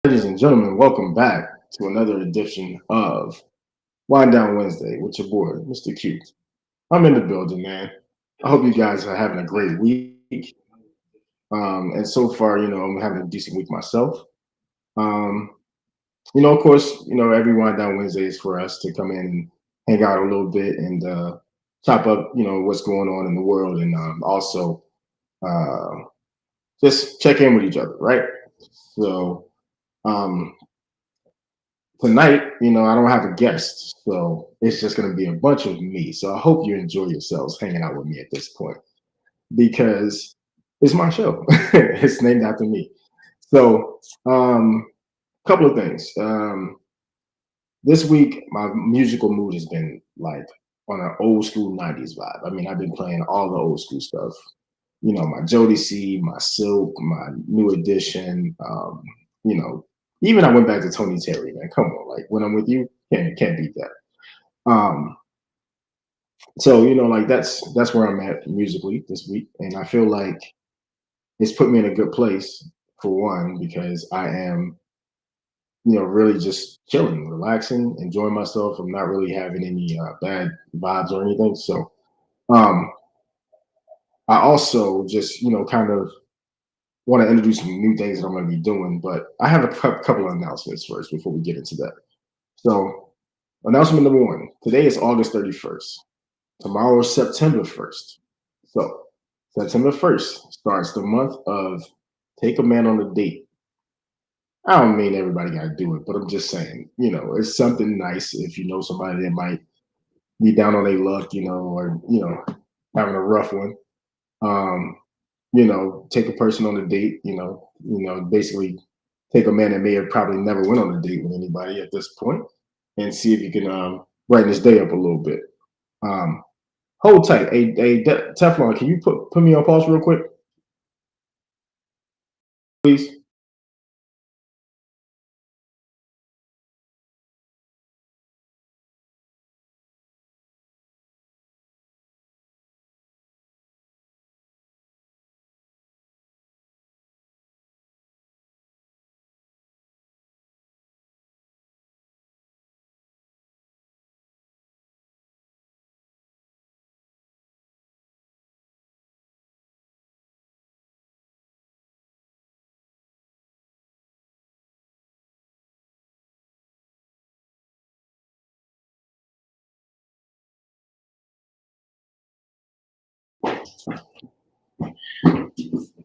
Ladies and gentlemen, welcome back to another edition of Wind Down Wednesday with your boy, Mr. Q. I'm in the building, man. I hope you guys are having a great week. And so far, I'm having a decent week myself. Um, of course, every Wind Down Wednesday is for us to come in and hang out a little bit and chop up, what's going on in the world and also uh, just check in with each other, right? So, um, tonight, I don't have a guest, so it's just going to be a bunch of me. So I hope you enjoy yourselves hanging out with me at this point because it's my show. It's named after me. So, couple of things. This week, my musical mood has been like on an old school '90s vibe. I mean, I've been playing all the old school stuff. My Jodeci, my Silk, my New Edition. You know, even I went back to Tony Terry. Man, come on, like when I'm with you, can't beat that. Um, so like that's where I'm at musically this week, and I feel like it's put me in a good place for one because I am really just chilling, relaxing, enjoying myself. I'm not really having any bad vibes or anything. So um, I also just kind of want to introduce some new things that I'm going to be doing, but I have a couple of announcements first before we get into that. So, announcement number one: today is August 31st. Tomorrow is September 1st. So, September 1st starts the month of Take a Man on a Date. I don't mean everybody got to do it, but I'm just saying, it's something nice if you know somebody that might be down on their luck, or, having a rough one. Um, take a person on a date, basically take a man that may have probably never went on a date with anybody at this point and see if you can brighten his day up a little bit. Um, hold tight. Hey, Teflon, can you put me on pause real quick, please?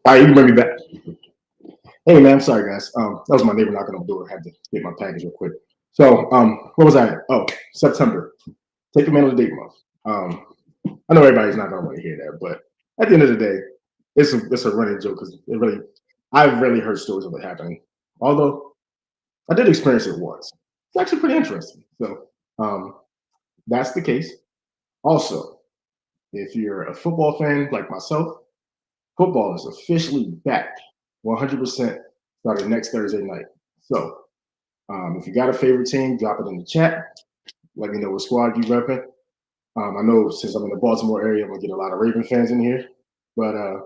All right, you can bring me back. Hey, man, I'm sorry, guys. That was my neighbor knocking on the door. I had to get my package real quick. So, what was I at? Oh, September. Take a man on a date month. I know everybody's not gonna want to hear that, but at the end of the day, it's a running joke because I've really heard stories of it happening. Although I did experience it once. It's actually pretty interesting. So um, that's the case. Also, if you're a football fan like myself, football is officially back 100% starting next Thursday night. So if you got a favorite team, drop it in the chat. Let me know what squad you repping. I know since I'm in the Baltimore area, I'm gonna get a lot of Raven fans in here. But of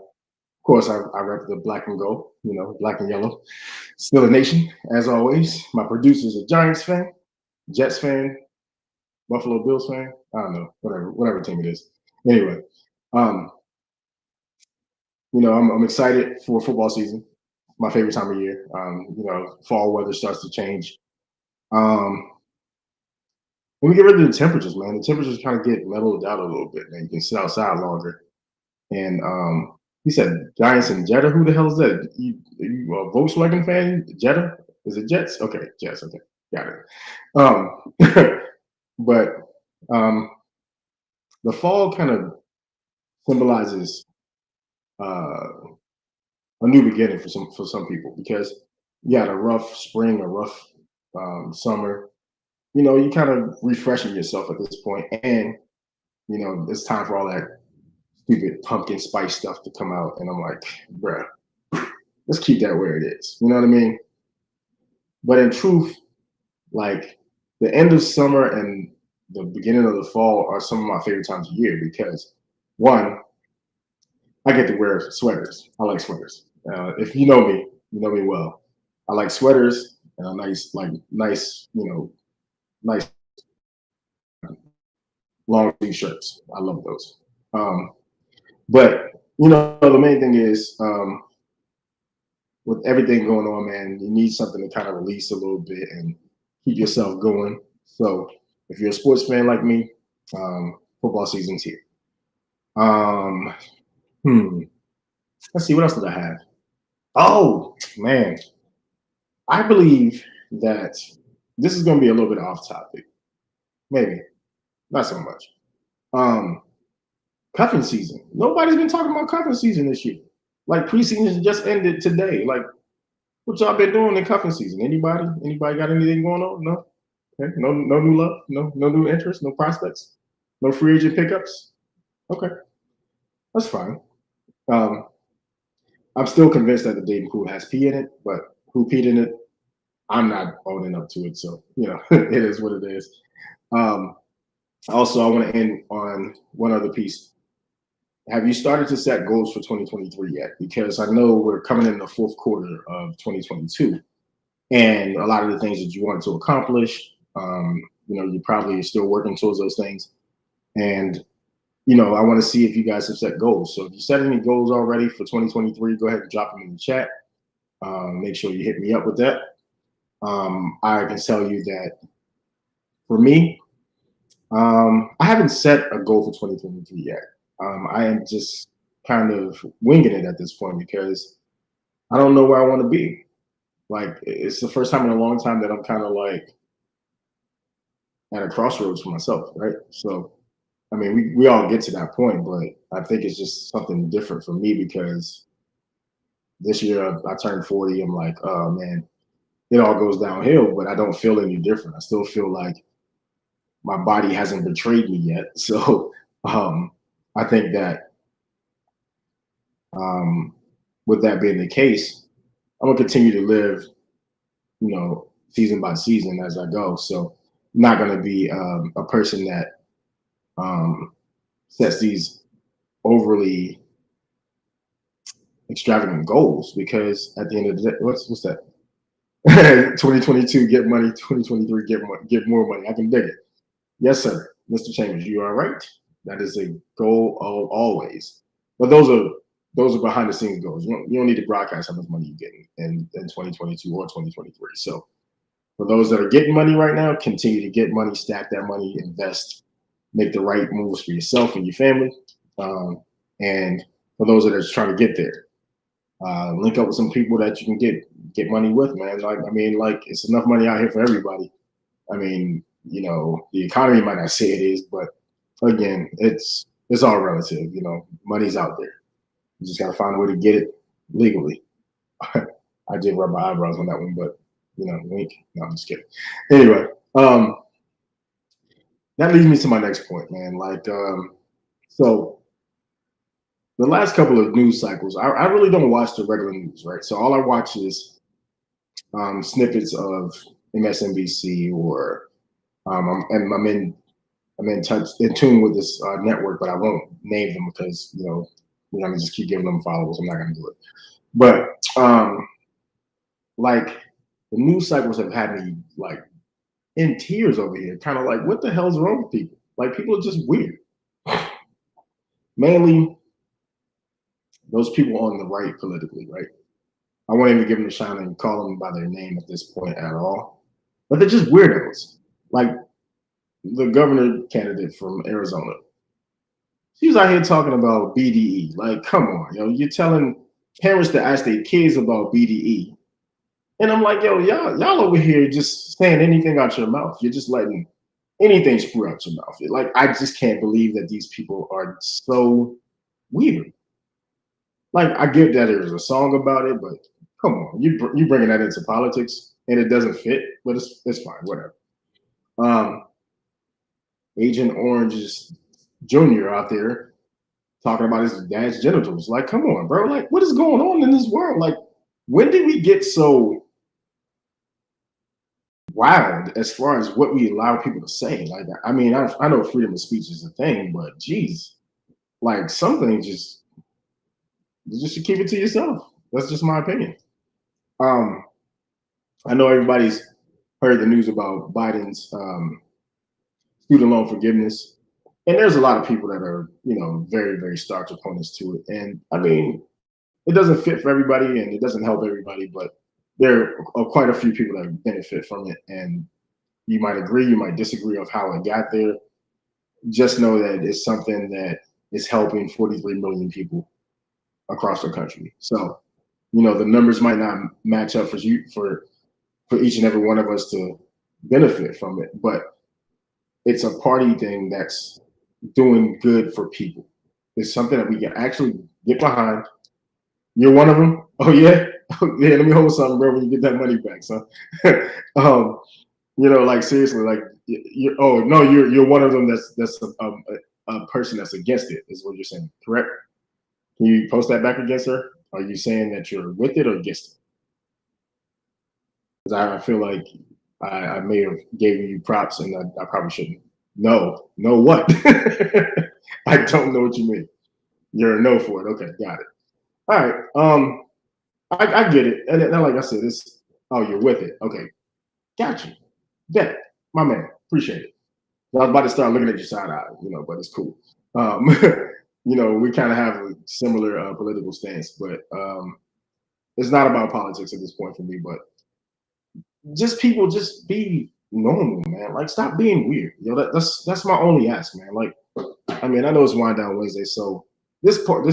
course, I rep the black and gold, black and yellow. Still a nation, as always. My producer's a Giants fan, Jets fan, Buffalo Bills fan. I don't know, whatever team it is. Anyway, um, I'm excited for football season. My favorite time of year. Fall weather starts to change. Um, when we get rid of the temperatures, man, the temperatures kind of get leveled out a little bit, man. You can sit outside longer. And he said Giants and Jetta. Who the hell is that? You a Volkswagen fan? Jetta? Is it Jets? Okay, Jets. Okay, got it. But um, the fall kind of symbolizes uh, a new beginning for some people because you had a rough spring, a rough summer. You kind of refreshing yourself at this point, and it's time for all that stupid pumpkin spice stuff to come out. And I'm like, bruh, let's keep that where it is. You know what I mean? But in truth, like the end of summer and the beginning of the fall are some of my favorite times of year because one, I get to wear sweaters. I like sweaters. If you know me well. I like sweaters. and a nice, nice long sleeve shirts. I love those. Um, but the main thing is with everything going on, man, you need something to kind of release a little bit and keep yourself going. So if you're a sports fan like me, football season's here. Um, hmm. Let's see, what else did I have? Oh man, I believe that this is going to be a little bit off topic. Maybe not so much. Um, Cuffing season. Nobody's been talking about cuffing season this year. Like preseason just ended today. Like what y'all been doing in cuffing season? Anybody? Anybody got anything going on? No. Okay. No. No new love. No new interest. No prospects. No free agent pickups. Okay, that's fine. Um, I'm still convinced that the dating pool has pee in it, but who peed in it? I'm not owning up to it. So it is what it is. Um, Also, I want to end on one other piece. Have you started to set goals for 2023 yet? Because I know we're coming in the fourth quarter of 2022, and a lot of the things that you wanted to accomplish, you probably are still working towards those things. And I want to see if you guys have set goals. So if you set any goals already for 2023, go ahead and drop them in the chat. Make sure you hit me up with that. I can tell you that for me, I haven't set a goal for 2023 yet. I am just kind of winging it at this point because I don't know where I want to be. Like it's the first time in a long time that I'm kind of like at a crossroads for myself, right? So, I mean, we all get to that point, but I think it's just something different for me because this year I turned 40. I'm like, oh man, it all goes downhill, but I don't feel any different. I still feel like my body hasn't betrayed me yet. So, I think that um, with that being the case, I'm gonna continue to live, season by season as I go. So, I'm not gonna be a person that um, sets these overly extravagant goals because at the end of the day, what's that? 2022 get money, 2023 get more money. I can dig it. Yes, sir, Mr. Chambers, you are right. That is a goal of always. But those are behind the scenes goals. You don't need to broadcast how much money you're getting in 2022 or 2023. So for those that are getting money right now, continue to get money, stack that money, invest, make the right moves for yourself and your family. And for those that are just trying to get there, link up with some people that you can get money with, man. Like I mean, like it's enough money out here for everybody. I mean, the economy might not say it is, but again, it's all relative. Money's out there. You just gotta find a way to get it legally. I did rub my eyebrows on that one, but wink. No, I'm just kidding. Anyway, that leads me to my next point, man. Like, so the last couple of news cycles, I really don't watch the regular news, right? So all I watch is snippets of MSNBC or I'm in tune with this network, but I won't name them because we're gonna just keep giving them followers. I'm not gonna do it. But like the news cycles have had me like in tears over here, kind of like what the hell's wrong with people? Like people are just weird. Mainly those people on the right politically, right? I won't even give them a shine and call them by their name at this point at all. But they're just weirdos. Like the governor candidate from Arizona. She was out here talking about BDE. Like, come on, you're telling parents to ask their kids about BDE. And I'm like, y'all over here just saying anything out your mouth. You're just letting anything screw out your mouth. Like, I just can't believe that these people are so weird. Like, I get that there's a song about it, but come on, you bringing that into politics and it doesn't fit, but it's fine, whatever. Agent Orange Jr. out there talking about his dad's genitals. Like, come on, bro. Like, what is going on in this world? Like, when did we get so wild as far as what we allow people to say? Like, I mean, I know freedom of speech is a thing, but geez, like something you just should keep it to yourself. That's just my opinion. Um, I know everybody's heard the news about Biden's student loan forgiveness, and there's a lot of people that are, very, very stark opponents to it. And I mean, it doesn't fit for everybody, and it doesn't help everybody, but there are quite a few people that benefit from it. And you might agree, you might disagree of how it got there. Just know that it's something that is helping 43 million people across the country. So, the numbers might not match up for each and every one of us to benefit from it, but it's a party thing that's doing good for people. It's something that we can actually get behind. You're one of them. Oh yeah, yeah. Let me hold something, bro. When you get that money back, so um, like seriously, like you're. Oh no, you're one of them. That's a person that's against it. Is what you're saying, correct? Can you post that back against her? Are you saying that you're with it or against it? Because I feel like I may have gave you props and I probably shouldn't. No, no what? I don't know what you mean. You're a no for it. Okay, got it. All right. I get it. And like I said, this. Oh, you're with it. Okay, got you. Yeah, my man. Appreciate it. I was about to start looking at your side eye, but it's cool. Um, we kind of have a similar political stance, but it's not about politics at this point for me. But just people, just be normal, man. Like, stop being weird. That's my only ask, man. Like, I mean, I know it's wind down Wednesday, so this part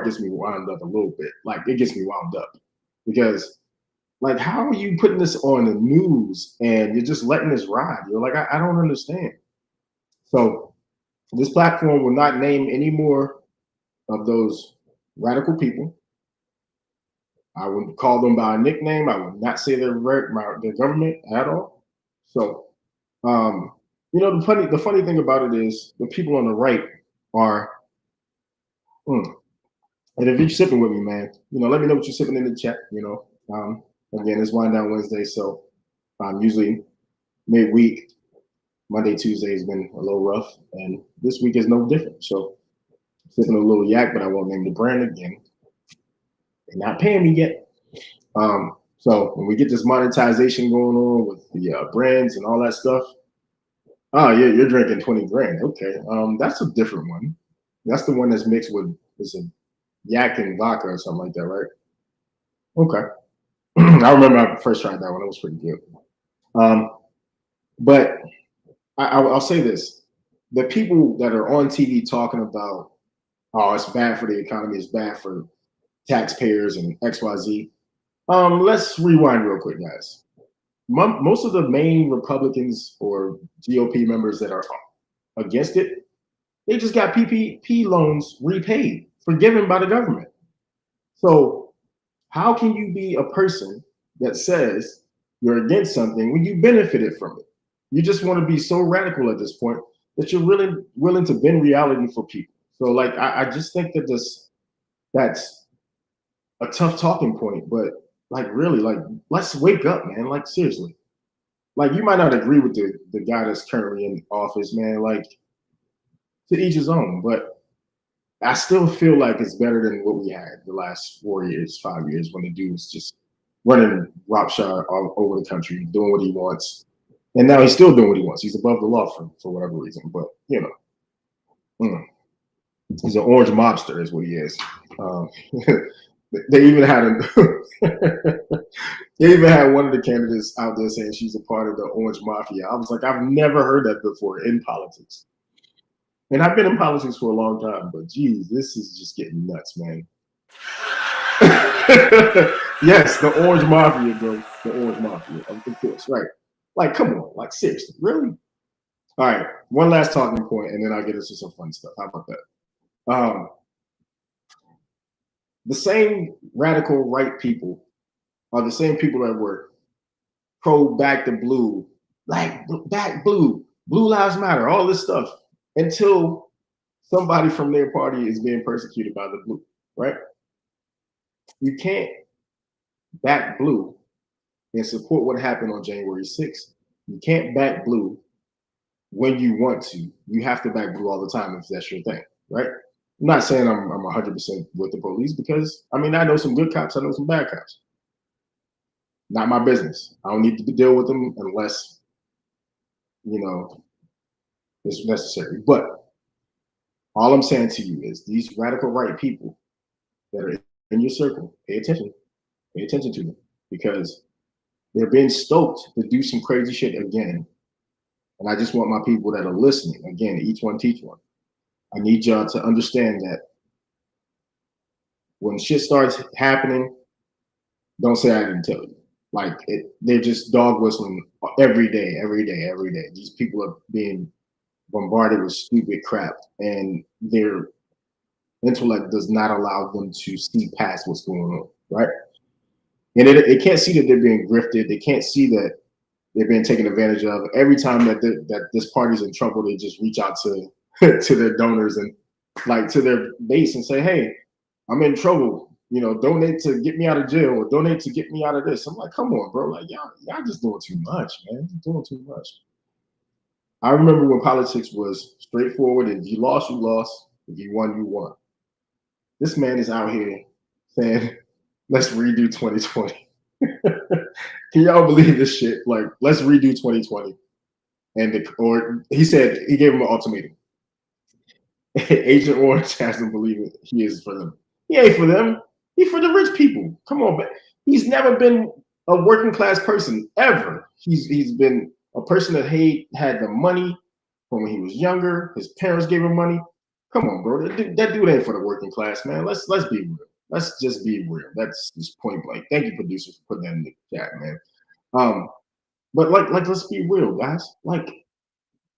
gets me wound up a little bit. Like, it gets me wound up because, like, how are you putting this on the news and you're just letting this ride? You're like, I don't understand. So this platform will not name any more of those radical people. I would call them by a nickname. I would not say their government at all. So, um, the funny thing about it is the people on the right are. Mm, and if you're sipping with me, man, let me know what you're sipping in the chat. Again, it's wind down Wednesday, so usually midweek, Monday, Tuesday has been a little rough, and this week is no different. So, sipping a little yak, but I won't name the brand again. They're not paying me yet. So when we get this monetization going on with the brands and all that stuff, oh yeah, you're drinking 20 grand. Okay, that's a different one. That's the one that's mixed with is a yak and vodka or something like that, right? Okay, I remember I first tried that one. It was pretty good. Um, but I'll say this: the people that are on TV talking about, oh, it's bad for the economy, it's bad for taxpayers and X, Y, Z. Let's rewind real quick, guys. Most of the main Republicans or GOP members that are against it, they just got PPP loans repaid, forgiven by the government. So how can you be a person that says you're against something when you benefited from it? You just want to be so radical at this point that you're really willing to bend reality for people. So like I just think that's a tough talking point, but like really, like let's wake up, man. Like seriously. Like you might not agree with the guy that's currently in office, man. Like to each his own, but I still feel like it's better than what we had the last 4 years, 5 years, when the dude was just running Ropshire all over the country, doing what he wants. And now he's still doing what he wants. He's above the law for whatever reason. But mm, he's an orange mobster, is what he is. Um, they even had they even had one of the candidates out there saying she's a part of the Orange Mafia. I was like, I've never heard that before in politics. And I've been in politics for a long time, but geez, this is just getting nuts, man. Yes, the Orange Mafia, bro. The Orange Mafia, of course, right? Like, come on, like seriously, really? All right, one last talking point, and then I'll get into some fun stuff. How about that? The same radical right people are the same people that were pro back to blue, like back blue, blue lives matter, all this stuff, until somebody from their party is being persecuted by the blue, right? You can't back blue and support what happened on January 6th. You can't back blue when you want to. You have to back blue all the time if that's your thing, right? I'm not saying I'm 100% with the police because I mean I know some good cops, I know some bad cops. Not my business. I don't need to deal with them unless you know it's necessary. But all I'm saying to you is these radical right people that are in your circle, pay attention to them because they're being stoked to do some crazy shit again. And I just want my people that are listening, again, each one teach one. I need y'all to understand that when shit starts happening, don't say I didn't tell you. Like they're just dog whistling every day, every day, every day. These people are being bombarded with stupid crap, and their intellect does not allow them to see past what's going on, right? And it can't see that they're being grifted. They can't see that they're being taken advantage of. Every time that this party's in trouble, they just reach out to to their donors and like to their base and say, "Hey, I'm in trouble. You know, donate to get me out of jail or donate to get me out of this." I'm like, "Come on, bro! Like y'all just doing too much, man. You're doing too much." I remember when politics was straightforward. If you lost, you lost. If you won, you won. This man is out here saying, "Let's redo 2020." Can y'all believe this shit? Like, let's redo 2020. Or he said he gave him an ultimatum. Agent Orange hasn't believed he is for them. He ain't for them. He's for the rich people. Come on, man. He's never been a working class person ever. He's been a person that had the money from when he was younger. His parents gave him money. Come on, bro. That dude ain't for the working class, man. Let's be real. Let's just be real. That's just point blank. Thank you, producers, for putting that in the chat, man. Um, but let's be real, guys. Like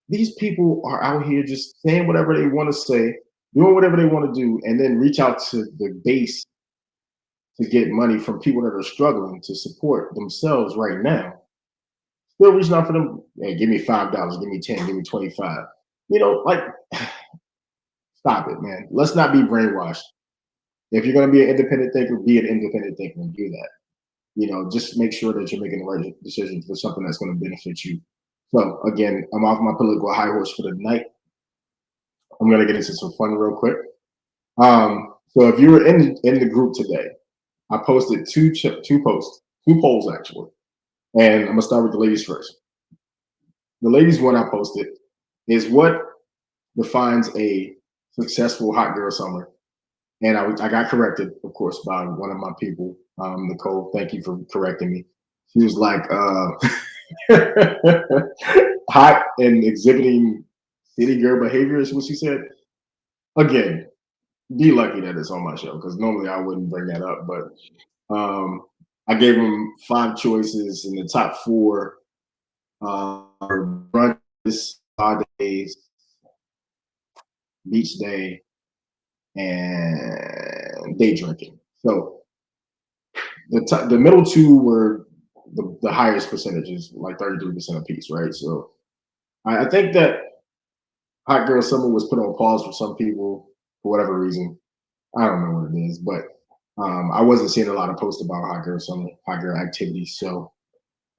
these people are out here just saying whatever they want to say, doing whatever they want to do, and then reach out to the base to get money from people that are struggling to support themselves right now. Still reaching out for them. Hey, give me $5, give me 10, give me 25. You know, like stop it, man. Let's not be brainwashed. If you're gonna be an independent thinker, be an independent thinker and do that. You know, just make sure that you're making the right decision for something that's going to benefit you. So again, I'm off my political high horse for the night. I'm gonna get into some fun real quick. So if you were in the group today, I posted two polls actually, and I'm gonna start with the ladies first. The ladies one I posted is what defines a successful hot girl summer, and I got corrected, of course, by one of my people, Nicole. Thank you for correcting me. She was like, hot and exhibiting city girl behavior is what she said. Again, be lucky that it's on my show because normally I wouldn't bring that up, but I gave them five choices, and the top four are brunches, spa days, beach day, and day drinking. So the middle two were the highest percentages, like 33% apiece, right? So I think that Hot Girl Summer was put on pause for some people for whatever reason. I don't know what it is, but I wasn't seeing a lot of posts about Hot Girl Summer, Hot Girl activities. So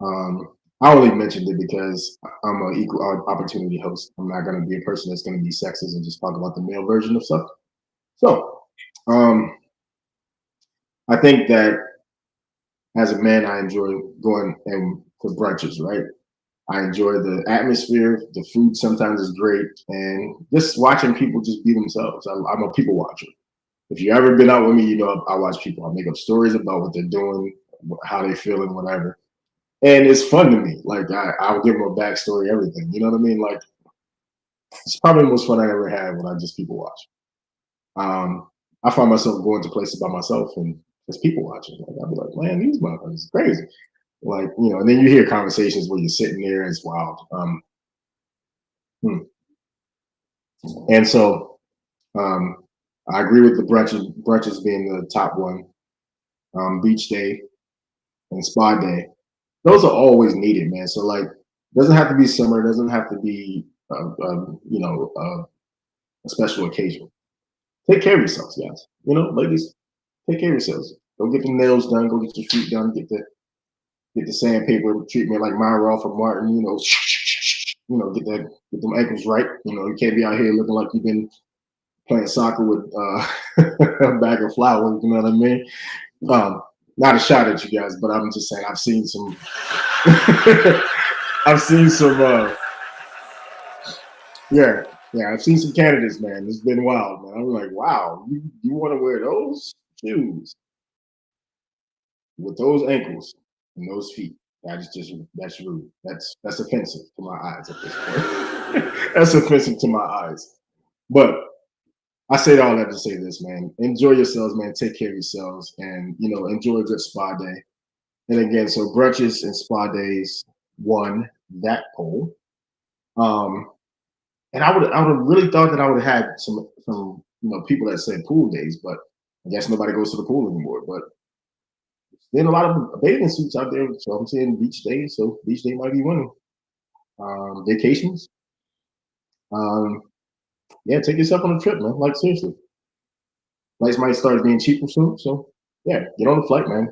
I only mentioned it because I'm an equal opportunity host. I'm not going to be a person that's going to be sexist and just talk about the male version of stuff. So I think that as a man, I enjoy going and for brunches, right? I enjoy the atmosphere. The food sometimes is great, and just watching people just be themselves. I'm a people watcher. If you ever been out with me, you know I watch people. I make up stories about what they're doing, how they feeling, whatever, and it's fun to me. Like I'll give them a backstory, everything. You know what I mean? Like it's probably the most fun I ever had when I just people watch. I find myself going to places by myself and just people watching. Like I'll be like, man, these motherfuckers is crazy. Like and then you hear conversations where you're sitting there. It's wild. Hmm. And so I agree with the brunches being the top one. Beach day and spa day. Those are always needed, man. So like, doesn't have to be summer. Doesn't have to be a special occasion. Take care of yourselves, guys. Ladies, take care of yourselves. Go get the nails done. Go get your feet done. Get the sandpaper treatment like Myra from Martin. Get them ankles right. You can't be out here looking like you've been playing soccer with a bag of flowers. You know what I mean? Not a shot at you guys, but I'm just saying I've seen some. I've seen some. Yeah, yeah, I've seen some candidates, man. It's been wild, man. I'm like, wow, you want to wear those shoes with those ankles and those feet? That's rude. That's offensive to my eyes at this point. That's offensive to my eyes. But I say all that to say this, man. Enjoy yourselves, man. Take care of yourselves, and enjoy a good spa day. And again, so brunches and spa days won that poll. Um, and I would have really thought that I would have had some people that said pool days, but I guess nobody goes to the pool anymore. But there's a lot of bathing suits out there, so I'm saying beach days. So beach day might be winning. Vacations, um, yeah, take yourself on a trip, man. Like seriously, flights might start being cheaper soon. So yeah, get on the flight, man.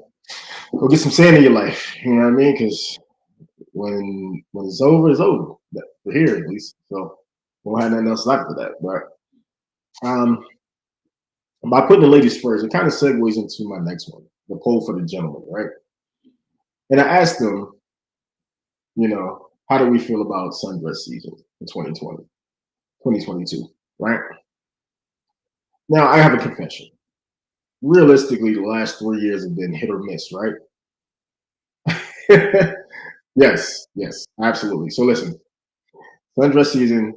Go get some sand in your life. You know what I mean? Because when it's over, it's over. For here at least. So we won't have nothing else left for that. But by putting the ladies first, it kind of segues into my next one, the poll for the gentlemen, right? And I asked them, how do we feel about sundress season in 2020, 2022, right? Now I have a confession. Realistically, the last 3 years have been hit or miss, right? Yes, yes, absolutely. So listen, sundress season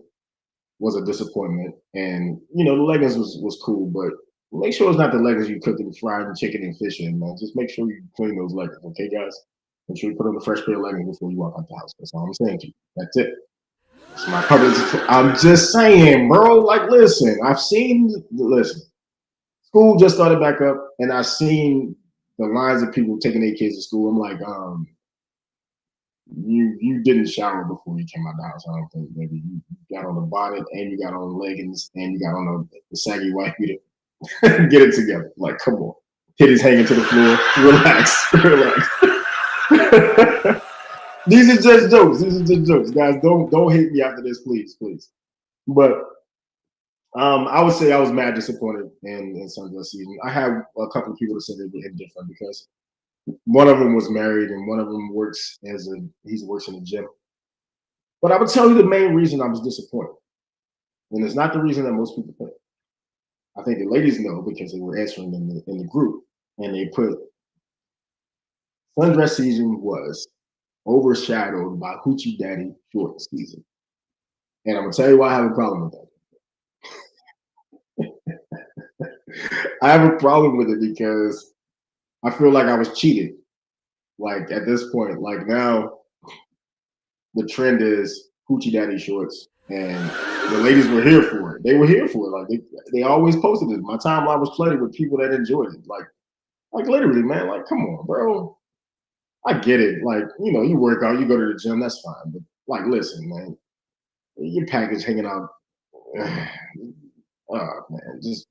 was a disappointment. And the leggings was cool, but make sure it's not the leggings you cook and fried and chicken and fish in, man. Just make sure you clean those leggings, okay, guys? Make sure you put on a fresh pair of leggings before you walk out the house. That's all I'm saying to you. That's it. It's my public. I'm just saying, bro. Like, listen, listen. School just started back up, and I've seen the lines of people taking their kids to school. I'm like, you didn't shower before you came out the house. I don't think. Maybe you got on the bonnet and you got on leggings and you got on the saggy white beater. Get it together. Like, come on. Titties hanging to the floor. Relax. Relax. These are just jokes. These are just jokes, guys. Don't hate me after this, please, please. But I would say I was mad disappointed in sundress season. I had a couple of people that said they were indifferent because one of them was married and one of them he works in the gym. But I would tell you the main reason I was disappointed, and it's not the reason that most people think. I think the ladies know because they were answering in the group, and they put sundress season was overshadowed by hoochie daddy short season, and I'm gonna tell you why I have a problem with that. I have a problem with it because I feel like I was cheated. Like at this point, like now the trend is hoochie daddy shorts, and the ladies were here for it. They were here for it. Like they always posted it. My timeline was flooded with people that enjoyed it. Like literally, man. Like, come on, bro. I get it. Like, you work out, you go to the gym, that's fine. But like, listen, man, your package hanging out. Man, just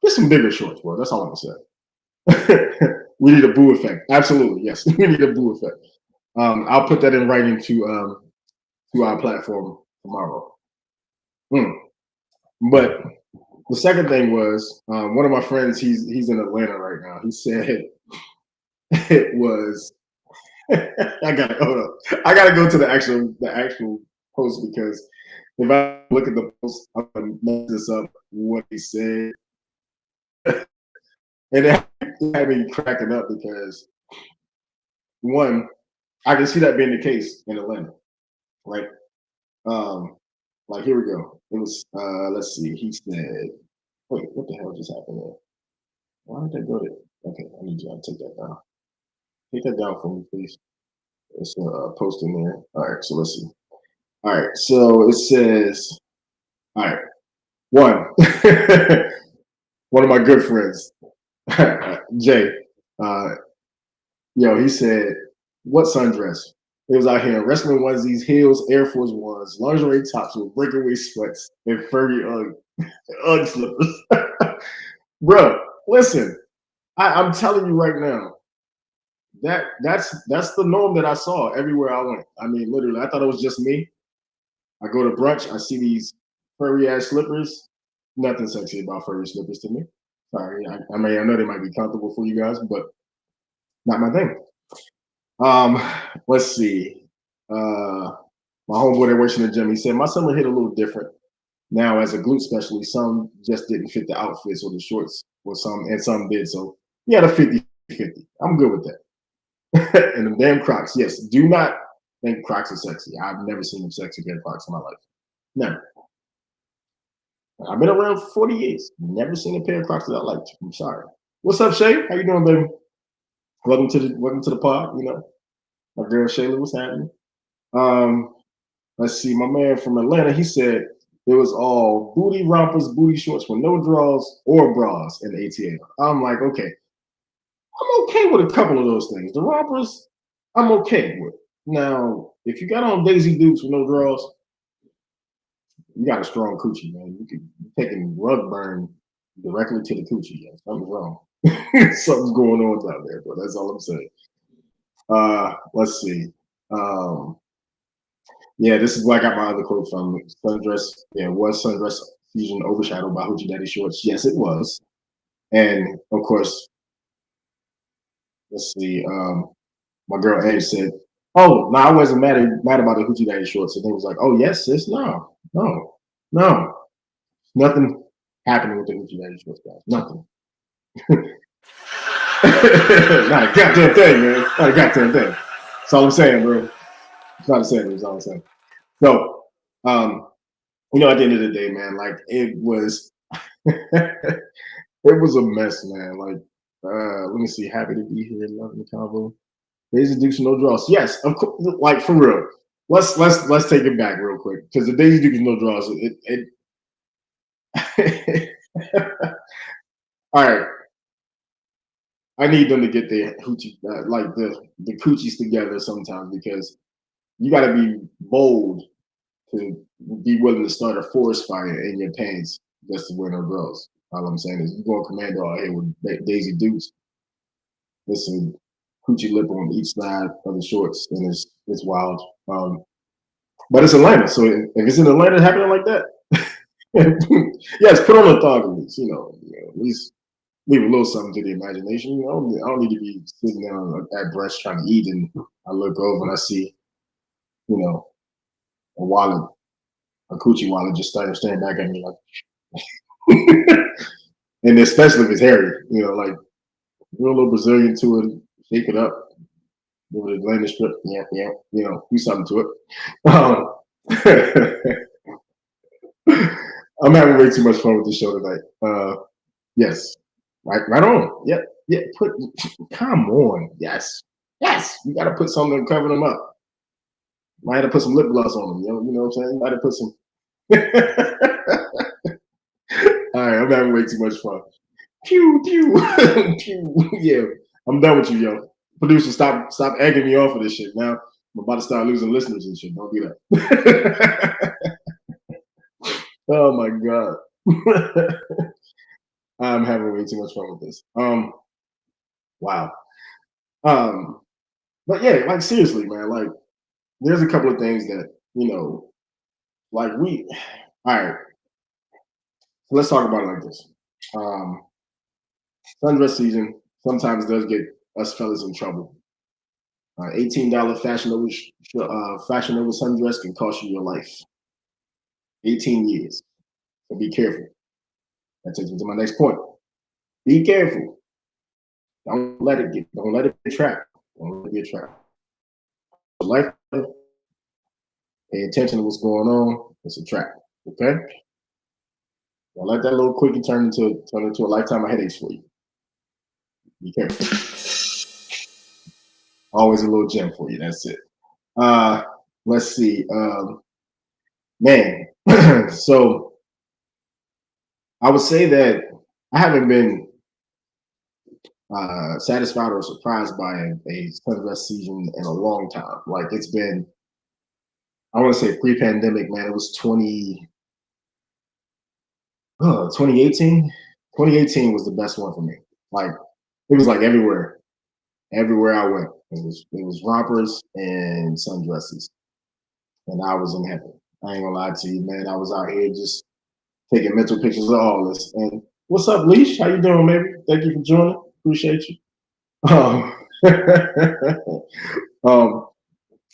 get some bigger shorts, bro. That's all I'm gonna say. We need a boo effect. Absolutely, yes. We need a boo effect. I'll put that in writing to our platform tomorrow. Mm. But the second thing was one of my friends. He's in Atlanta right now. He said it was. I gotta hold up. I gotta go to the actual post because if I look at the post, I'm gonna mess this up. What he said, and it had me cracking up because one, I can see that being the case in Atlanta, right? Um, like here we go. It was let's see. He said, "Wait, what the hell just happened there? Why did that go there? Okay, I need you to take that down. Take that down for me, please. It's a post in there. All right, so let's see. All right, so it says, all right, one, one of my good friends, Jay, uh, he said, what sundress? It was out here in wrestling onesies, heels, Air Force Ones, lingerie tops with breakaway sweats, and furry Ugg slippers. Bro, listen, I'm telling you right now, that's the norm that I saw everywhere I went. I mean, literally, I thought it was just me. I go to brunch, I see these furry ass slippers. Nothing sexy about furry slippers to me. Sorry, I mean I know they might be comfortable for you guys, but not my thing. Um, let's see. My homeboy that works in the gym, he said my summer hit a little different. Now, as a glute specialist, some just didn't fit the outfits or the shorts, or some and some did. So he had a 50-50. I'm good with that. And the damn Crocs, yes, do not think Crocs are sexy. I've never seen a sexy pair of Crocs in my life. Never. I've been around 40 years. Never seen a pair of Crocs that I liked. I'm sorry. What's up, Shay? How you doing, baby? Welcome to the pod. You know, my girl Shayla, what's happening? Um, let's see, my man from Atlanta, he said it was all booty rompers, booty shorts with no drawers or bras in the ATL. I'm like, okay, I'm okay with a couple of those things. The rompers, I'm okay with. Now, if you got on Daisy Dukes with no drawers, you got a strong coochie, man. You could be taking rug burn directly to the coochie. Yeah, something's wrong. Something's going on down there, but that's all I'm saying. Let's see. Um, Yeah, this is where I got my other quote from. Sundress, yeah, was sundress season overshadowed by Hoochie Daddy shorts? Yes, it was. And of course, let's see, my girl Edge said, "Oh, no, I wasn't mad about the Hoochie Daddy shorts." And they was like, "Oh, yes, sis, no, nothing happening with the Hoochie Daddy shorts, guys. Nothing, not a goddamn thing, man. Not a goddamn thing. That's all I'm saying, bro. It's not a saying. That's all I'm saying. So, um, at the end of the day, man, like it was." It was a mess, man. Like, let me see. Happy to be here. Loving the convo. Daisy Dukes no draws. Yes, of course. Like for real. Let's take it back real quick because the Daisy Dukes no draws. It all right. I need them to get their hoochie, like the coochies together sometimes because you got to be bold to be willing to start a forest fire in your pants just to wear no drawers. All I'm saying is you going commando out here with Daisy Dukes. Listen, coochie lip on each side of the shorts, and it's wild. But it's Atlanta, so if it's in Atlanta happening like that, yes, put on a thong at least. At least leave a little something to the imagination. I don't need to be sitting down at breast trying to eat, and I look over and I see, you know, a wallet, a coochie wallet, just staring back at me like, and especially if it's hairy, like a little Brazilian to it, shake it up, give it a landing strip, yeah, do something to it. I'm having way too much fun with the show tonight. Yes, right on. Yep, yeah. Come on. Yes. You got to put something to cover them up. Might have to put some lip gloss on them. You know what I'm saying? Might have put some. All right, I'm having way too much fun. Pew pew pew. Yeah, I'm done with you, yo. Producer, stop egging me off of this shit. Now I'm about to start losing listeners and shit. Don't do that. Oh my god. I'm having way too much fun with this. Wow. Um, but yeah, like seriously, man, like there's a couple of things that, like all right, so let's talk about it like this. Um, Sundress season sometimes does get us fellas in trouble. $18 Fashion Nova sundress can cost you your life. 18 years. So be careful. That takes me to my next point. Be careful. Don't let it be a trap. Don't let it be a trap. Life, pay attention to what's going on. It's a trap. Okay? Don't let that little quickie turn into a lifetime of headaches for you. Be careful. Always a little gem for you. That's it. Uh, let's see. Man, so I would say that I haven't been satisfied or surprised by a sundress season in a long time. Like it's been, I want to say pre-pandemic, man. It was 2018. 2018 was the best one for me. Like it was like everywhere I went. It was rompers and sundresses, and I was in heaven. I ain't gonna lie to you, man. I was out here just taking mental pictures of all this, and What's up, Leash? How you doing, baby? Thank you for joining. Appreciate you. Um, um,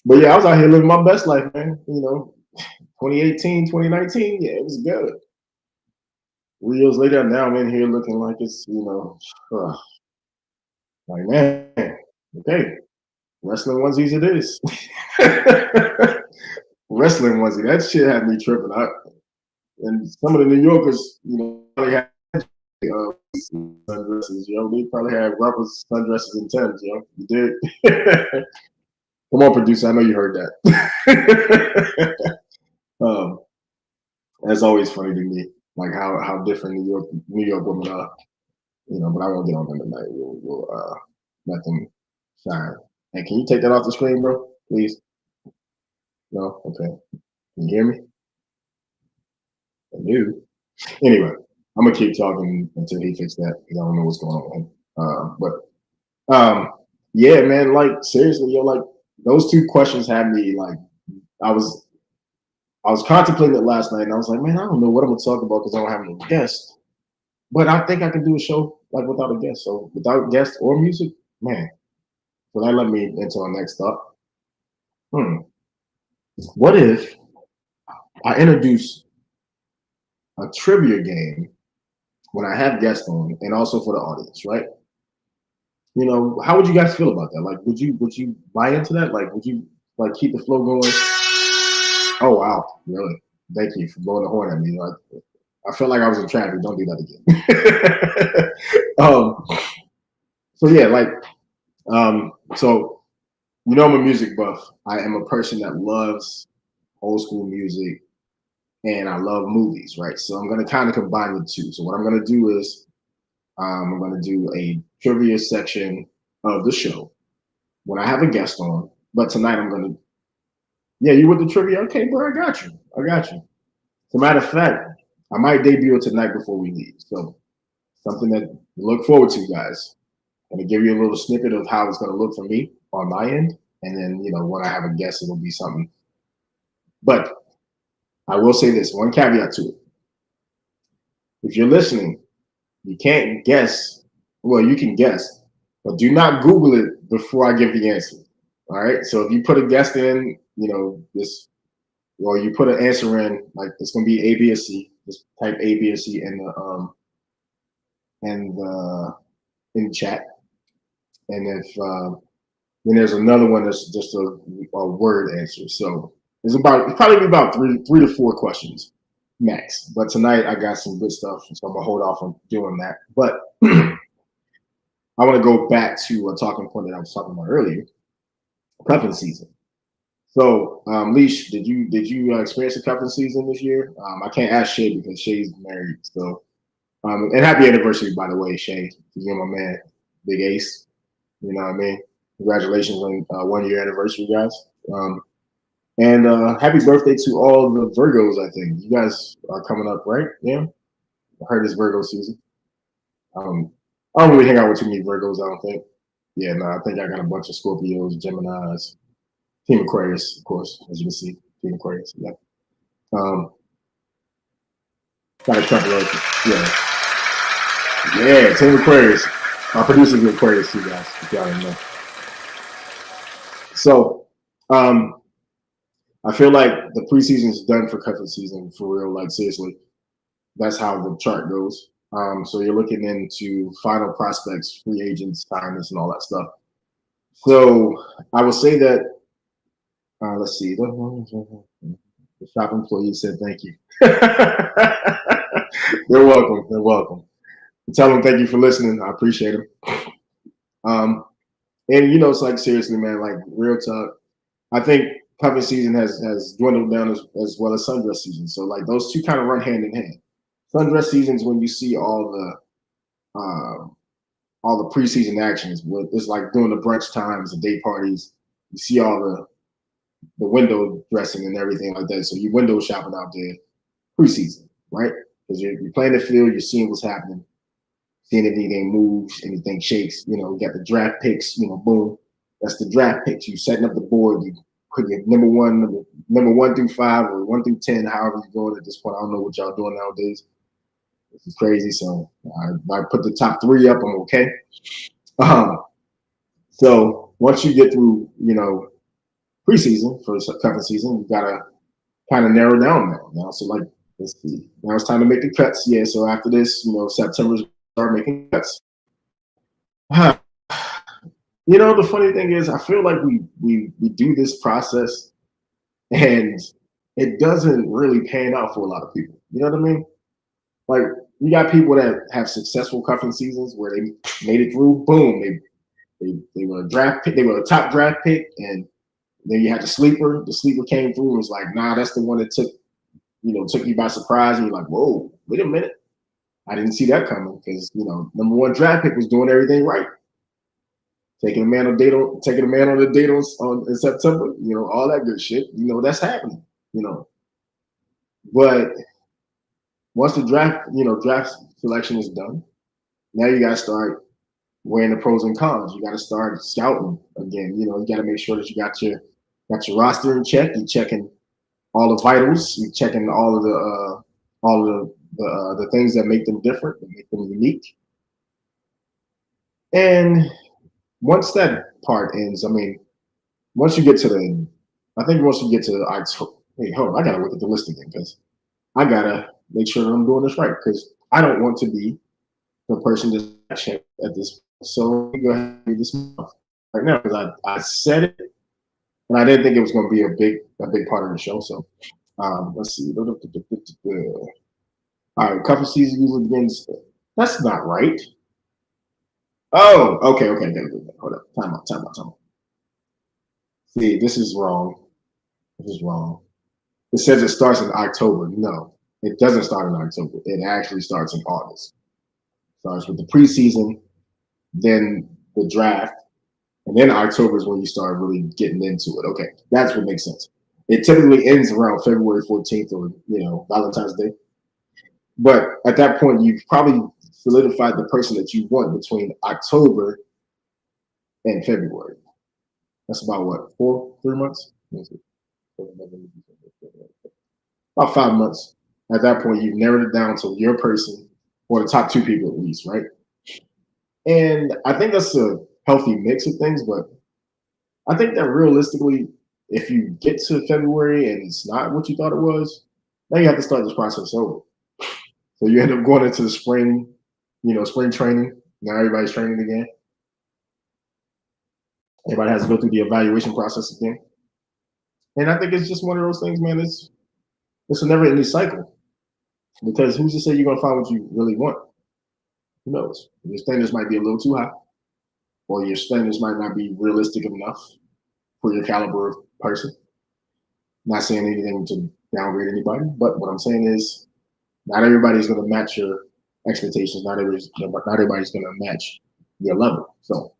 but yeah, I was out here living my best life, man. 2018, 2019, yeah, it was good. 3 years later, now I'm in here looking like it's, uh, like, man, okay, wrestling onesies it is. Wrestling onesie, that shit had me tripping. And some of the New Yorkers, probably had sundresses, they probably had rubber sundresses and Timbs, you did. Come on, producer, I know you heard that. um, that's always funny to me, like how different New York women are, but I won't get on them tonight. We'll let them shine. Hey, can you take that off the screen, bro? Please. No? Okay. Can you hear me? I do. Anyway, I'm gonna keep talking until he fixes that because I don't know what's going on with him. Yeah, man, like seriously, like those two questions had me like I was I was contemplating it last night and I was like, man, I don't know what I'm gonna talk about because I don't have any guests. But I think I can do a show like without a guest. So without guests or music, man. So that led me into our next thought. What if I introduce a trivia game when I have guests on and also for the audience, right? How would you guys feel about that? Like, would you buy into that? Like, would you like keep the flow going? Oh wow, really? Thank you for blowing the horn at me. Like, I felt like I was in traffic. Don't do that again. So yeah, like, so I'm a music buff. I am a person that loves old school music and I love movies, right? So I'm gonna kind of combine the two. So what I'm gonna do is I'm gonna do a trivia section of the show when I have a guest on. But tonight I'm gonna, yeah, you with the trivia? Okay, bro, I got you. I got you. As a matter of fact, I might debut it tonight before we leave. So something that look forward to, guys. I'm gonna give you a little snippet of how it's gonna look for me on my end, and then when I have a guest, it'll be something. But I will say this one caveat to it: if you're listening, you can't guess. Well, you can guess, but do not Google it before I give the answer. All right. So if you put a guest in, this, or you put an answer in, like it's gonna be A, B, or C. Just type A, B, or C and in the chat. And if then there's another one that's just a word answer. So it's probably be about three to four questions max. But tonight I got some good stuff, so I'm gonna hold off on doing that. But I want to go back to a talking point that I was talking about earlier, cuffing season. So, Leash, did you experience the cuffing season this year? I can't ask Shay because Shay's married. So, and happy anniversary, by the way, Shay. You're my man, Big Ace. You know what I mean? Congratulations on 1 year anniversary, guys. And happy birthday to all the Virgos. I think you guys are coming up, right? Yeah, I heard it's Virgo season. I don't really hang out with too many Virgos. I don't think. Yeah, no, I think I got a bunch of Scorpios, Geminis, Team Aquarius, of course, as you can see, Team Aquarius. Yeah. Um, got a couple of yeah, Team Aquarius. Our producer's Aquarius too, guys. If y'all didn't know. So, I feel like the preseason is done for cuffing season for real. Like seriously, that's how the chart goes. So you're looking into final prospects, free agents, signings, and all that stuff. So I would say that let's see. The shop employee said thank you. They're welcome. They're welcome. Tell them thank you for listening. I appreciate them. And it's like seriously, man. Like real talk. I think cuffing season has dwindled down as well as sundress season. So like those two kind of run hand in hand. Sundress seasons when you see all the preseason actions. It's like during the brunch times, the day parties. You see all the window dressing and everything like that. So you window shopping out there preseason, right? Because you're playing the field, you're seeing what's happening, seeing if anything moves, anything shakes. You got the draft picks. Boom, that's the draft picks. You setting up the board. You put your number one through 5 or 1 through 10, however you're going at this point. I don't know what y'all doing nowadays. This is crazy. So I put the top three up. I'm okay. Um, so once you get through, preseason for conference season, you gotta kind of narrow down now. So like, let's see. Now it's time to make the cuts. Yeah. So after this, September start making cuts. The funny thing is, I feel like we do this process and it doesn't really pan out for a lot of people. You know what I mean? Like you got people that have successful cuffing seasons where they made it through. Boom, they were a draft pick. They were a top draft pick, and then you had the sleeper. The sleeper came through and was like, nah, that's the one that took you by surprise, and you're like, whoa, wait a minute. I didn't see that coming because number one draft pick was doing everything right, taking a man on a date in September, all that good shit. That's happening. You know, but once the draft selection is done, now you gotta start weighing the pros and cons. You gotta start scouting again. You gotta make sure that you got your roster in check. You're checking all the vitals. You're checking all of the things that make them different, that make them unique. And once that part ends, I mean, once you get to the, I think once you get to October, hey, hold on, I gotta look at the list again because I gotta make sure that I'm doing this right because I don't want to be the person that's checked at this. So let me go ahead and do this right now because I said it and I didn't think it was going to be a big part of the show. So let's see. All right, cuffing season usually begins. That's not right. Oh, okay. Hold up. Time out. See, this is wrong. This is wrong. It says it starts in October. No, it doesn't start in October. It actually starts in August. Starts with the preseason, then the draft, and then October is when you start really getting into it. Okay, that's what makes sense. It typically ends around February 14th or Valentine's Day. But at that point, you've probably solidified the person that you want between October and February. That's about what, 3 months? About 5 months. At that point, you've narrowed it down to your person or the top two people at least, right? And I think that's a healthy mix of things, but I think that realistically, if you get to February and it's not what you thought it was, now you have to start this process over. So you end up going into the spring training. Now everybody's training again. Everybody has to go through the evaluation process again. And I think it's just one of those things, man. It's a never-ending cycle because who's to say you're gonna find what you really want? Who knows? Your standards might be a little too high, or your standards might not be realistic enough for your caliber of person. Not saying anything to downgrade anybody, but what I'm saying is not everybody's going to match your expectations. Not everybody's going to match your level. So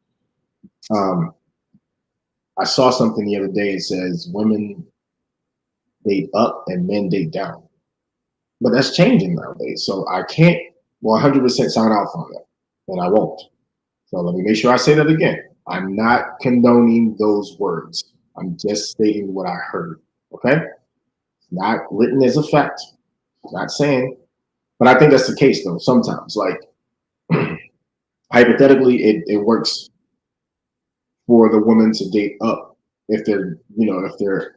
I saw something the other day. It says women date up and men date down, but that's changing nowadays. So I can't 100% sign off on that, and I won't. So let me make sure I say that again. I'm not condoning those words. I'm just stating what I heard. Okay, it's not written as a fact. I'm not saying, but I think that's the case though. Sometimes, like hypothetically, it works for the woman to date up if they're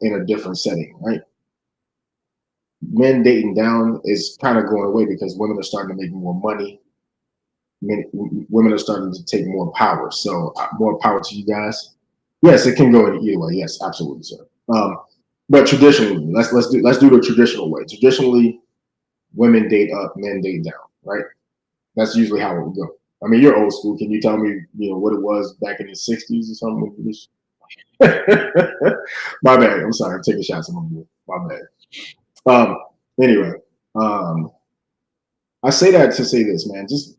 in a different setting, right? Men dating down is kind of going away because women are starting to make more money. Women are starting to take more power. So more power to you guys. Yes, it can go in either way. Yes, absolutely, sir. But traditionally, let's do the traditional way. Traditionally, women date up, men date down, right? That's usually how it would go. I mean, you're old school. Can you tell me, what it was back in the '60s or something? My bad. I'm sorry. I'm taking shots at my boy. My bad. Anyway, I say that to say this, man. Just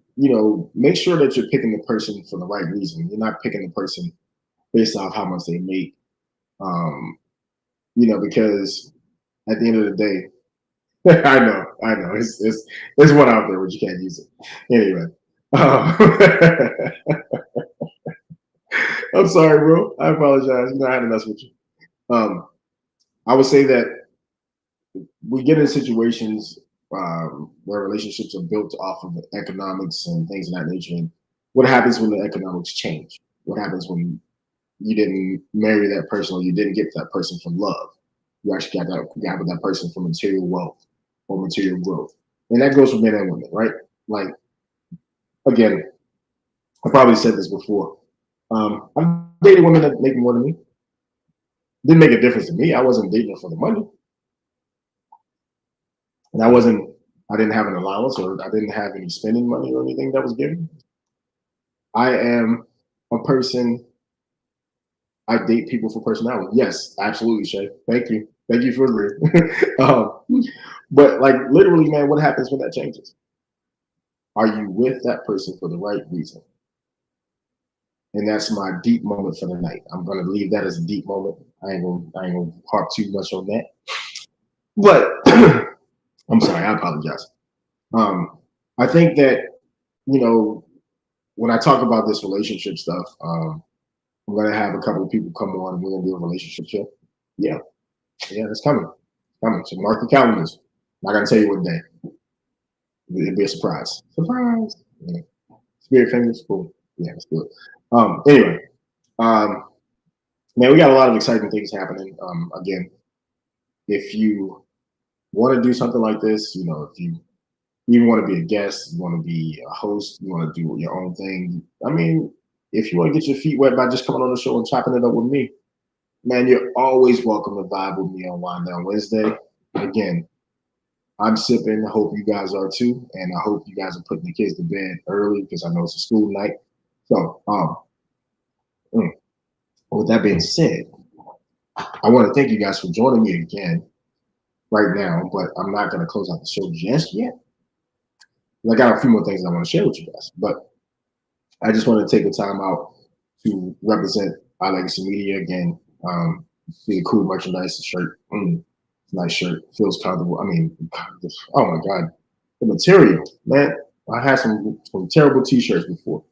make sure that you're picking the person for the right reason. You're not picking the person based off how much they make. Because at the end of the day, I know, it's one out there, but you can't use it anyway. I'm sorry, bro. I apologize. I had to mess with you. I would say that we get in situations where relationships are built off of economics and things of that nature. And what happens when the economics change? What happens when you didn't marry that person or you didn't get that person from love? You actually got with that person from material wealth or material growth. And that goes for men and women, right? Like, again, I probably said this before. I've dated women that make more than me. Didn't make a difference to me. I wasn't dating her for the money. And I didn't have an allowance or I didn't have any spending money or anything that was given. I am a person, I date people for personality. Yes, absolutely, Shay. Thank you. Thank you for agreeing. But like literally, man, what happens when that changes? Are you with that person for the right reason? And that's my deep moment for the night. I'm gonna leave that as a deep moment. I ain't gonna harp too much on that. But I'm sorry, I apologize. Um, I think that, you know, when I talk about this relationship stuff, I'm gonna have a couple of people come on and we're gonna do a relationship show. Yeah, yeah, it's coming. It's coming. So mark your calendars. I'm not gonna tell you what day. It'll be a surprise. Surprise. Yeah. Spirit fingers. Cool. Yeah, let's do it. Anyway, um, man, we got a lot of exciting things happening. Again, if you want to do something like this, you know, if you even want to be a guest, you want to be a host, you want to do your own thing. I mean, if you want to get your feet wet by just coming on the show and chopping it up with me, man, you're always welcome to vibe with me on Wind Down Wednesday. Again, I'm sipping. I hope you guys are too, and I hope you guys are putting the kids to bed early because I know it's a school night. So, mm, with that being said, I want to thank you guys for joining me again right now, but I'm not going to close out the show just yet. I got a few more things I want to share with you guys, but I just want to take the time out to represent our legacy media again. See the cool merchandise, the shirt, nice shirt, feels comfortable. I mean, oh my god, the material, man. I had some terrible T-shirts before.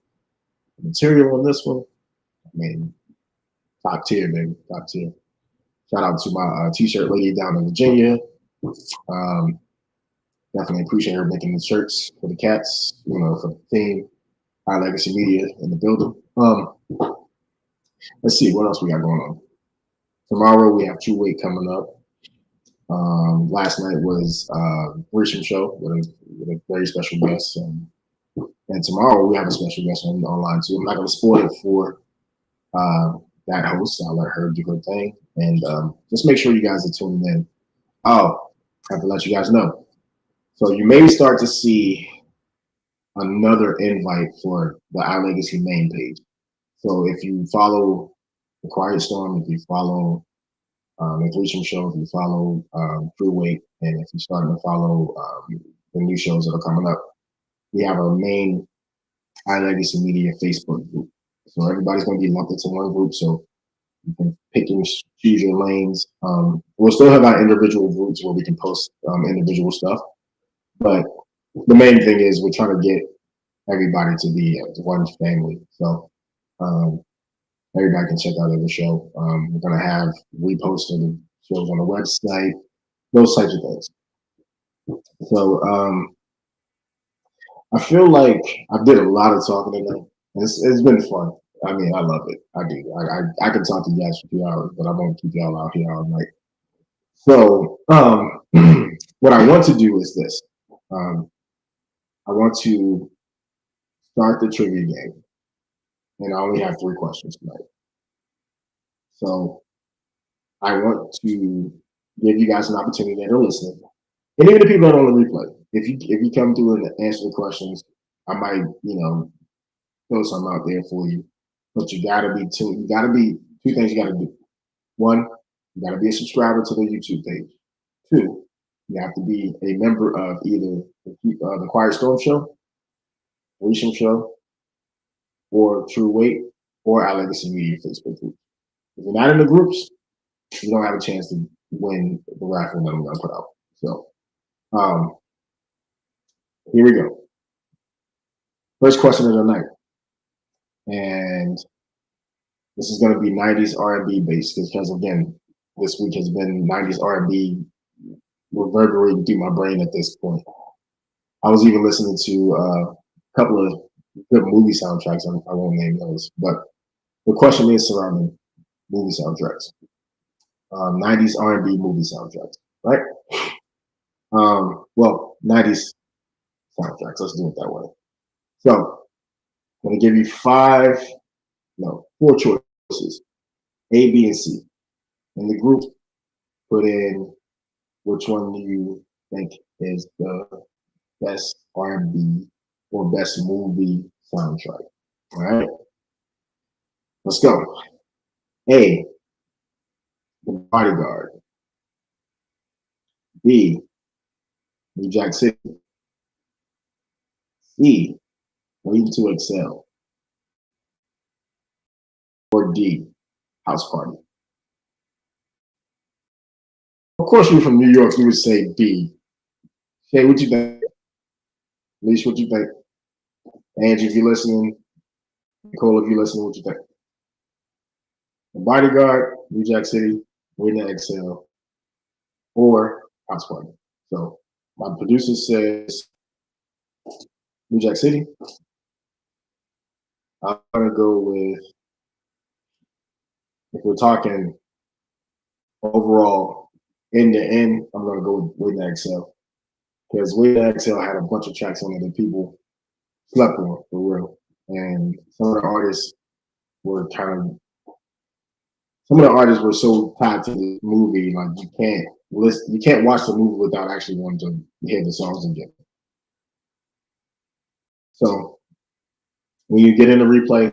The material on this one, I mean, top tier, baby, top tier. Shout out to my T-shirt lady down in Virginia. Um, Definitely appreciate her making the shirts for the cats, you know, for the theme. Our legacy media in the building. Let's see what else we got going on. Tomorrow we have True Weight coming up. Last night was Grisham show with a very special guest, and tomorrow we have a special guest online too. I'm not going to spoil it for that host. I'll let her do her thing, and just make sure you guys are tuning in. Oh, I have to let you guys know. So you may start to see another invite for the Our Legacy main page. So if you follow the Quiet Storm, if you follow the Grisham show, if you follow True Weight, and if you're starting to follow the new shows that are coming up, we have a main iLegacy Media Facebook group. So everybody's going to be lumped into one group. So you can pick and choose your lanes. We'll still have our individual groups where we can post individual stuff. But the main thing is we're trying to get everybody to be one family. So everybody can check out every show. We're going to have reposted the shows on the website, those types of things. So I feel like I did a lot of talking tonight. It's been fun. I mean, I love it. I do. I can talk to you guys for 2 hours, but I won't keep y'all out here all night. So what I want to do is this. I want to start the trivia game, and I only have 3 questions tonight. So I want to give you guys an opportunity that are listening, and even the people that are on the replay. If you come through and answer the questions, I might throw something out there for you. But you gotta be two. You gotta be two things. You gotta do. One, you gotta be a subscriber to the YouTube page. Two, you have to be a member of either the Quiet Storm Show, Recent Show, or True Weight, or our Legacy Media Facebook group. If you're not in the groups, you don't have a chance to win the raffle that I'm gonna put out. So here we go. First question of the night, and this is going to be 90s R&B based because again, this week has been 90s R&B reverberating through my brain at this point. I was even listening to a couple of good movie soundtracks. I won't name those, but the question is surrounding movie soundtracks, 90s R&B movie soundtracks, right? Well, 90s soundtracks. Let's do it that way. So I'm going to give you four choices: A, B, and C. In the group, put in which one do you think is the best R&B or best movie soundtrack. All right, let's go. A, The Bodyguard. B, New Jack City. C, Waiting to Excel. Or D, House Party. Of course, you're from New York. You would say B. Shay, what you think? Leash, what you think? Angie, if you're listening, Nicole, if you're listening, what you think? The Bodyguard, New Jack City, Waiting to Excel, or House Party. So my producer says New Jack City. I'm gonna go with, if we're talking overall end to end, I'm gonna go with Waiting to Excel. Because Waiting to Excel had a bunch of tracks on it that people slept on for real. And were kind of some of the artists were so tied to the movie, like you can't watch the movie without actually wanting to hear the songs again. So when you get in the replay,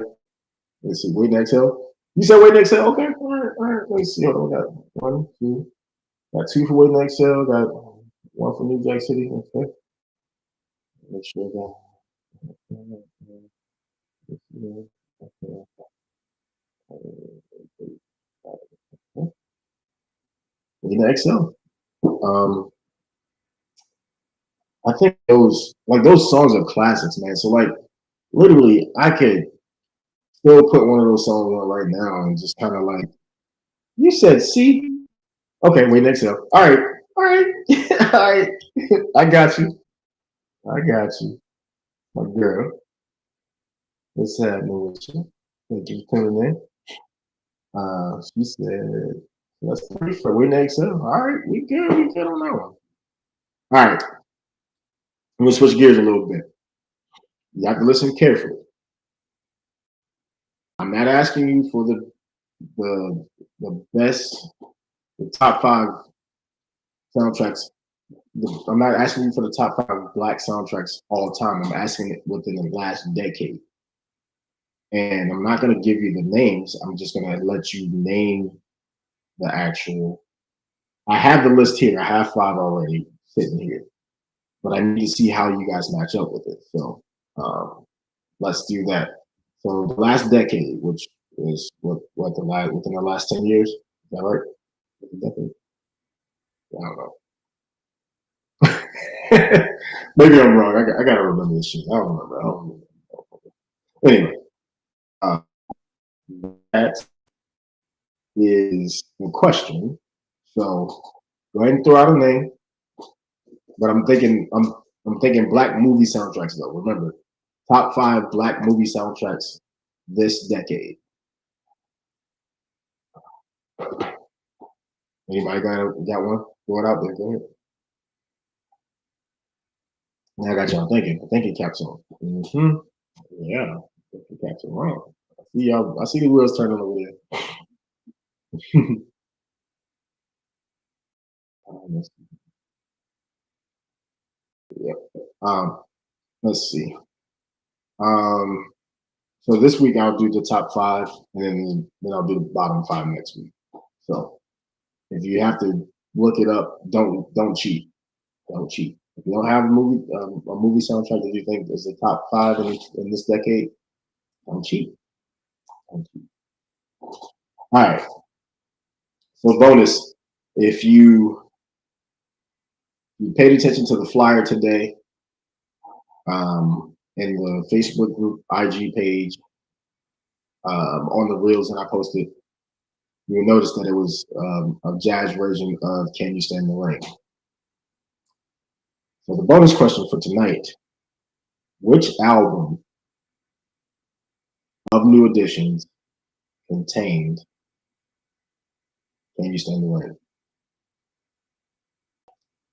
let's see, Waiting to Exhale. You said Waiting to Exhale? Okay, all right. Let's see. Hold on, got one, two, got two for Waiting to Exhale, got one for New Jack City. Okay. Make sure that. Waiting to Exhale. I think those songs are classics, man. So like literally I could still put one of those songs on right now and just kind of like, you said C? Okay, wait, next up. All right, all right, all right. I got you. I got you. My girl. What's happening with you? Thank you for coming in. She said, let's pray for we next up. All right, we good on that one. All right. I'm gonna switch gears a little bit. You have to listen carefully. I'm not asking you for the best, the top five soundtracks. I'm not asking you for the top five black soundtracks all time. I'm asking it within the last decade. And I'm not going to give you the names. I'm just going to let you name the actual. I have the list here. I have five already sitting here, but I need to see how you guys match up with it. So let's do that. So the last decade, which is what the last within the last 10 years. Is that right? Decade? I don't know. Maybe I'm wrong. I gotta remember this shit. I don't remember. I don't remember. Anyway, uh, that is the question. So go ahead and throw out a name. But I'm thinking black movie soundtracks though. Remember, top five black movie soundtracks this decade. Anybody got one? Throw it out there. Go ahead. Now I got y'all thinking. I think it caps on. Mm-hmm. Yeah, it caps on wrong. I see y'all. I see the wheels turning over there. Yep. Let's see. Um, so this week I'll do the top five, and then I'll do the bottom five next week. So if you have to look it up, don't cheat. Don't cheat. If you don't have a movie soundtrack that you think is the top five in this decade, don't cheat. Don't cheat. All right. So bonus, if you paid attention to the flyer today, in the Facebook group, IG page, on the reels that I posted, you'll notice that it was a jazz version of "Can You Stand the Rain?" So the bonus question for tonight: which album of New Editions contained "Can You Stand the Rain"?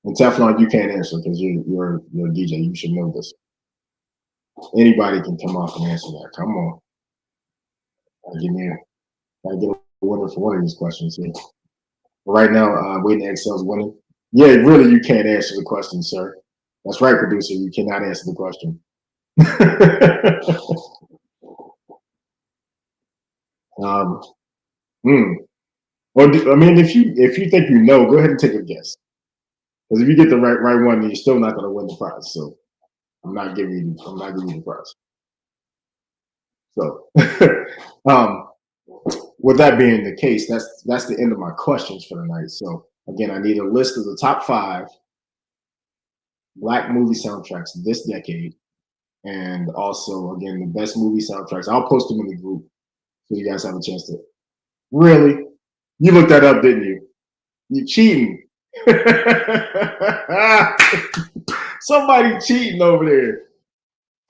And Teflon, you can't answer because you're a DJ. You should know this. Anybody can come off and answer that. Come on, give me gotta get a winner for one of these questions here. Right now, Waiting Excel's winning. Yeah, really, you can't answer the question, sir. That's right, producer. You cannot answer the question. um, hmm. Well, I mean, if you think you know, go ahead and take a guess. Because if you get the right one, you're still not going to win the prize. So I'm not giving you the prize. So, um, with that being the case, that's the end of my questions for tonight. So again, I need a list of the top 5 Black movie soundtracks this decade, and also again the best movie soundtracks. I'll post them in the group so you guys have a chance to. Really, you looked that up, didn't you? You cheating. Somebody cheating over there.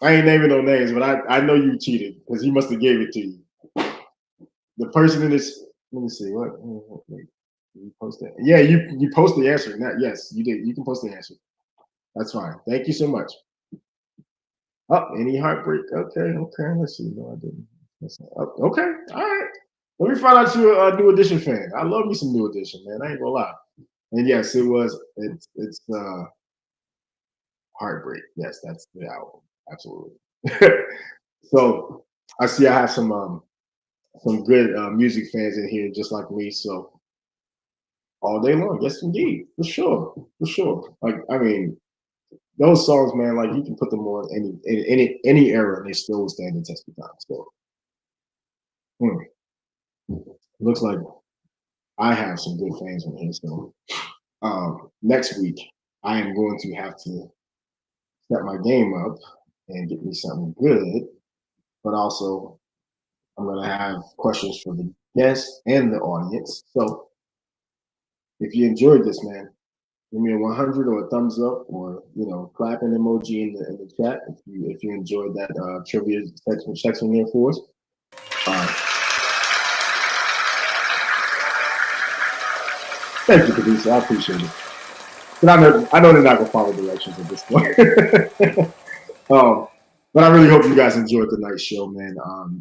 I ain't naming no names, but I know you cheated because he must have gave it to you. The person in this. Let me see what. Wait, you post that? Yeah, you post the answer. Not, yes, you did. You can post the answer. That's fine. Thank you so much. Oh, any heartbreak? Okay. Let's see. No, I didn't. Oh, okay, all right. Let me find out you're a New Edition fan. I love me some New Edition, man. I ain't gonna lie. And yes, it was. It's heartbreak. Yes, that's the album. Absolutely. So I see I have some good music fans in here, just like me. So all day long, yes, indeed, for sure. Like I mean, those songs, man, like you can put them on any era, and they still stand the test of time. So hmm, looks like I have some good fans in here. So next week, I am going to have to step my game up and get me something good, but also I'm going to have questions for the guests and the audience. So if you enjoyed this, man, give me a 100 or a thumbs up, or clapping emoji in the chat if you enjoyed that trivia section there for us. Uh, Thank you, producer. I appreciate it. But I know they're not gonna follow directions at this point. um, but I really hope you guys enjoyed tonight's show, man.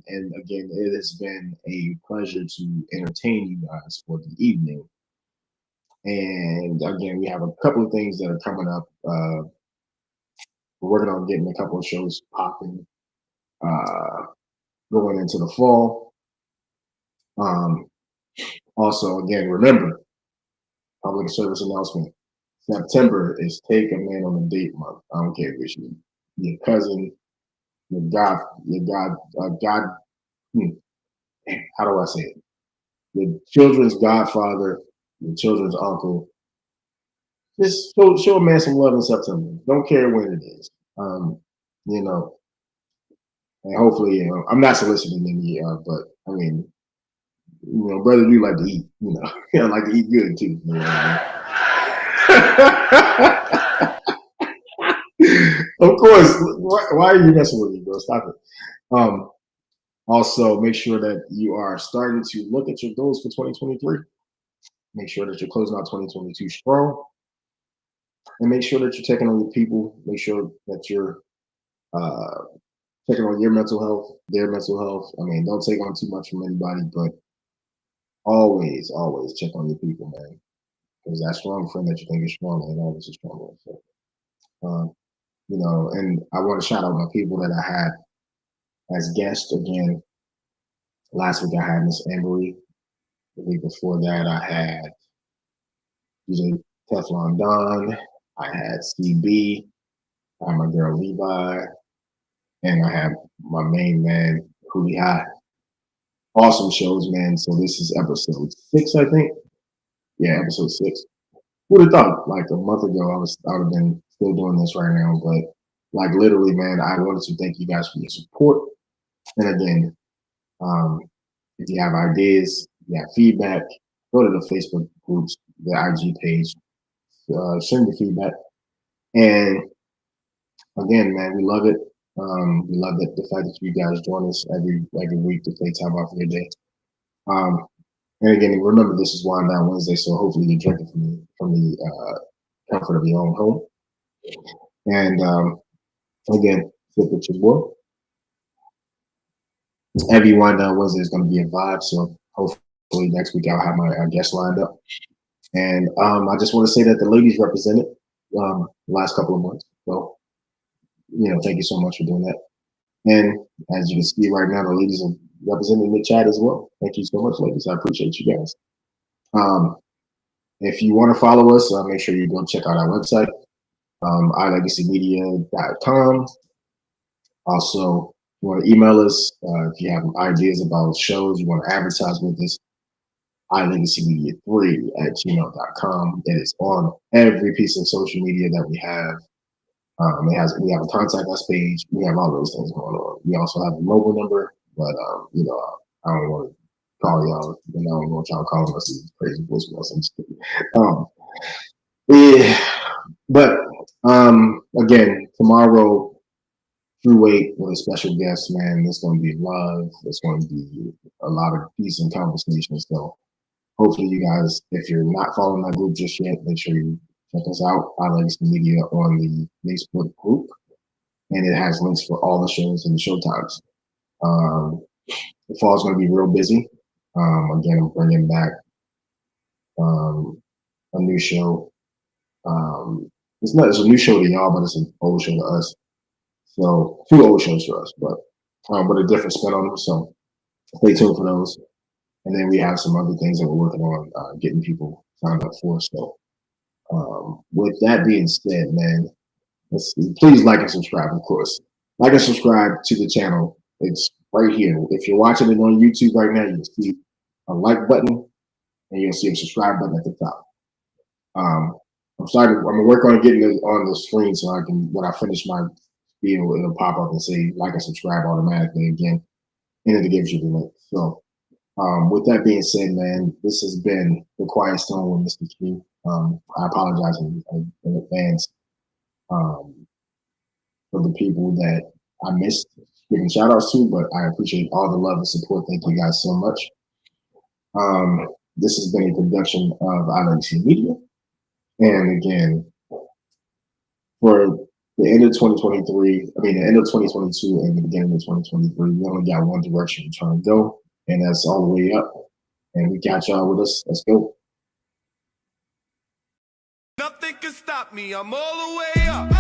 And again, it has been a pleasure to entertain you guys for the evening. And again, we have a couple of things that are coming up. We're working on getting a couple of shows popping, uh, going into the fall. Um, Also, again, remember, public service announcement. September is Take a Man on a Date month. I don't care if it's your cousin, your God. Hmm, how do I say it? Your children's godfather, your children's uncle. Just show a man some love in September. Don't care when it is. You know, and hopefully, I'm not soliciting any, but I mean, brothers do like to eat. I like to eat good too. Of course. Why are you messing with me, bro? Stop it. Um, Also, make sure that you are starting to look at your goals for 2023. Make sure that you're closing out 2022 strong, and make sure that you're checking on your people. Make sure that you're uh, checking on your mental health, their mental health. I mean, don't take on too much from anybody, but always check on your people, man. Because that strong friend that you think is strong ain't always a strong one. So, um, and I want to shout out my people that I had as guests again. Last week I had Miss Ambery. The week before that I had DJ Teflon Don. I had CB. I had my girl Levi, and I have my main man Cooley High. Awesome shows, man. So this is episode 6, I think. Yeah, episode 6. Who'd have thought? Like a month ago, I would have been still doing this right now, but like literally, man, I wanted to thank you guys for your support. And again, um, if you have ideas, you have feedback, go to the Facebook groups, the IG page, send the feedback. And again, man, we love it. We love it, the fact that you guys join us every week to play time off your day. Um, and again, remember this is Wind Down Wednesday, so hopefully you're drinking from the comfort of your own home. And again, sip with your boy. Every Wind Down Wednesday is going to be a vibe, so hopefully next week I'll have my guests lined up. And I just want to say that the ladies represented the last couple of months. So, thank you so much for doing that. And as you can see right now, the ladies are representing the chat as well. Thank you so much, ladies. I appreciate you guys. Um, if you want to follow us, make sure you go check out our website, ilegacymedia.com. Also, you want to email us if you have ideas about shows you want to advertise with us, ilegacymedia3@gmail.com. It is on every piece of social media that we have. We have a contact us page. We have all those things going on. We also have a mobile number, but I don't want to call y'all. I don't want y'all calling us these crazy voicemails. Yeah, but again, tomorrow through 8 with a special guest, man. It's going to be love. It's going to be a lot of decent conversations. So hopefully, you guys, if you're not following that group just yet, make sure you check us out. I Legacy Media on the Facebook group, and it has links for all the shows and the showtimes. The fall's going to be real busy. Again, I'm bringing back a new show. It's a new show to y'all, but it's an old show to us. So 2 old shows for us, but with a different spin on them. So stay tuned for those. And then we have some other things that we're working on, getting people signed up for. So with that being said, man, please like and subscribe, of course. Like and subscribe to the channel. It's right here. If you're watching it on YouTube right now, you'll see a like button and you'll see a subscribe button at the top. I'm gonna work on getting it on the screen so I can, when I finish my video, it'll pop up and say like and subscribe automatically again, and it gives you the link. So with that being said, man, this has been The Quiet Storm with Mr. Q. I apologize in advance for the people that I missed giving shout outs to, but I appreciate all the love and support. Thank you guys so much. This has been a production of iLegacy Media. And again, for the end of 2023, the end of 2022 and the beginning of 2023, we only got one direction to try and go, and that's all the way up. And we got y'all with us. Let's go. Nothing can stop me. I'm all the way up.